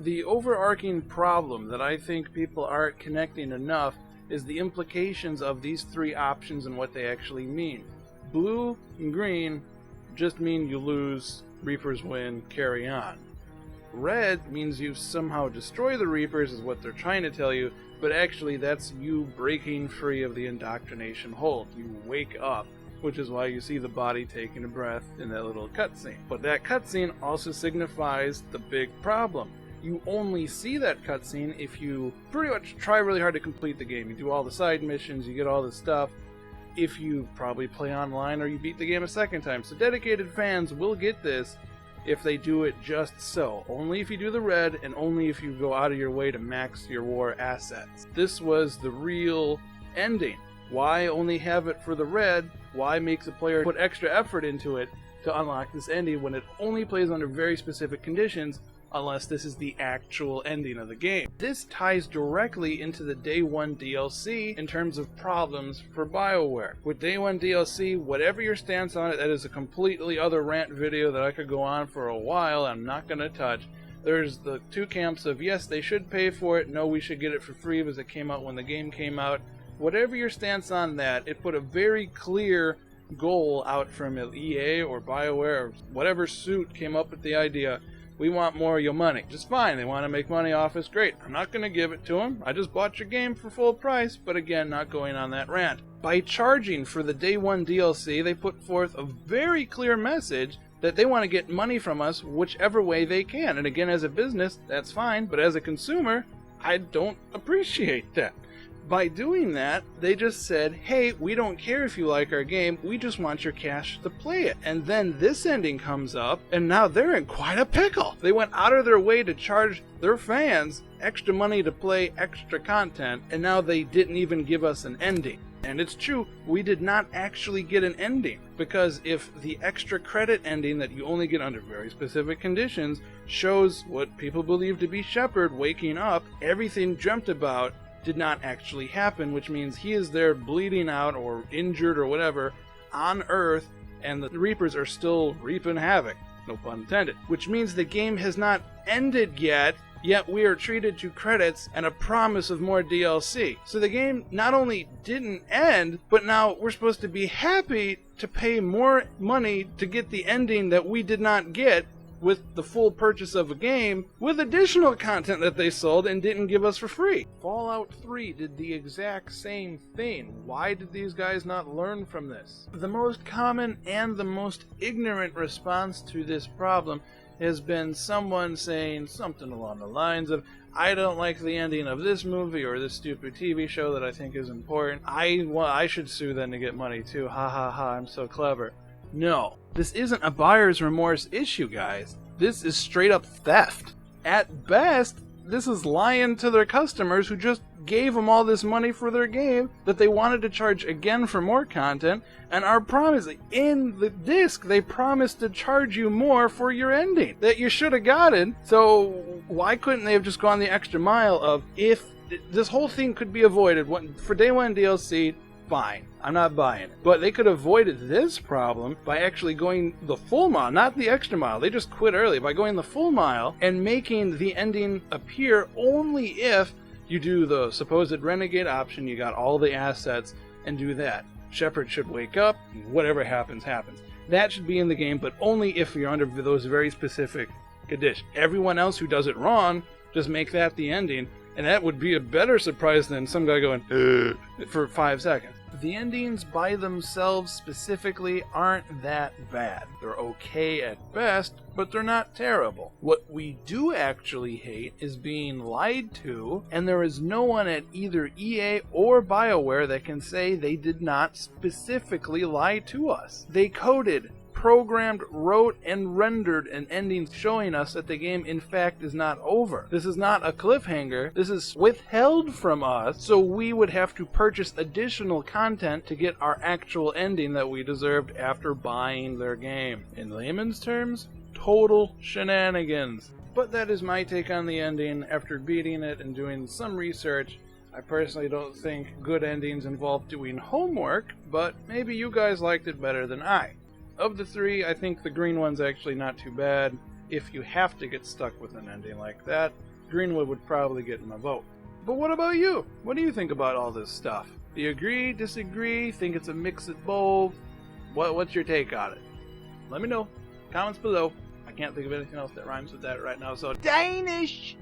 The overarching problem that I think people aren't connecting enough is the implications of these three options and what they actually mean. Blue and green just mean you lose, Reapers win, carry on. Red means you somehow destroy the Reapers is what they're trying to tell you, but actually that's you breaking free of the indoctrination hold. You wake up, which is why you see the body taking a breath in that little cutscene. But that cutscene also signifies the big problem. You only see that cutscene if you pretty much try really hard to complete the game. You do all the side missions, you get all the stuff. If you probably play online or you beat the game a second time. So dedicated fans will get this if they do it just so. Only if you do the red, and only if you go out of your way to max your war assets. This was the real ending. Why only have it for the red? Why make the player put extra effort into it to unlock this ending when it only plays under very specific conditions, unless this is the actual ending of the game? This ties directly into the Day 1 DLC in terms of problems for Bioware. With Day 1 DLC, whatever your stance on it, that is a completely other rant video that I could go on for a while, I'm not going to touch. There's the two camps of yes, they should pay for it, no, we should get it for free because it came out when the game came out. Whatever your stance on that, it put a very clear goal out from EA or Bioware or whatever suit came up with the idea. We want more of your money. Just fine, they want to make money off us, great. I'm not going to give it to them. I just bought your game for full price, but again, not going on that rant. By charging for the Day 1 DLC, they put forth a very clear message that they want to get money from us whichever way they can. And again, as a business, that's fine, but as a consumer, I don't appreciate that. By doing that, they just said, hey, we don't care if you like our game, we just want your cash to play it. And then this ending comes up, and now they're in quite a pickle. They went out of their way to charge their fans extra money to play extra content, and now they didn't even give us an ending. And it's true, we did not actually get an ending, because if the extra credit ending that you only get under very specific conditions shows what people believe to be Shepard waking up, everything dreamt about did not actually happen, which means he is there bleeding out or injured or whatever on Earth, and the Reapers are still reaping havoc, no pun intended, which means the game has not ended yet we are treated to credits and a promise of more DLC. So the game not only didn't end, but now we're supposed to be happy to pay more money to get the ending that we did not get with the full purchase of a game, with additional content that they sold and didn't give us for free. Fallout 3 did the exact same thing. Why did these guys not learn from this? The most common and the most ignorant response to this problem has been someone saying something along the lines of, I don't like the ending of this movie or this stupid TV show that I think is important. I should sue them to get money too. Ha ha ha, I'm so clever. No, this isn't a buyer's remorse issue, guys. This is straight up theft. At best, this is lying to their customers who just gave them all this money for their game that they wanted to charge again for more content, and our promise in the disc, they promised to charge you more for your ending that you should have gotten. So why couldn't they have just gone the extra mile of, if this whole thing could be avoided for Day 1 DLC, fine, I'm not buying it. But they could have avoided this problem by actually going the full mile, not the extra mile. They just quit early by going the full mile and making the ending appear only if you do the supposed renegade option, you got all the assets, and do that. Shepard should wake up, and whatever happens, happens. That should be in the game, but only if you're under those very specific conditions. Everyone else who does it wrong, just make that the ending, and that would be a better surprise than some guy going, for 5 seconds. The endings by themselves specifically aren't that bad. They're okay at best, but they're not terrible. What we do actually hate is being lied to, and there is no one at either EA or Bioware that can say they did not specifically lie to us. They coded, programmed, wrote, and rendered an ending showing us that the game in fact is not over. This is not a cliffhanger. This is withheld from us, so we would have to purchase additional content to get our actual ending that we deserved after buying their game. In layman's terms, total shenanigans. But that is my take on the ending after beating it and doing some research. I personally don't think good endings involve doing homework, but maybe you guys liked it better than I. Of the three, I think the green one's actually not too bad. if you have to get stuck with an ending like that, Greenwood would probably get my vote. But what about you? What do you think about all this stuff? Do you agree, disagree, think it's a mix of both? What's your take on it? Let me know. Comments below. I can't think of anything else that rhymes with that right now, so Danish!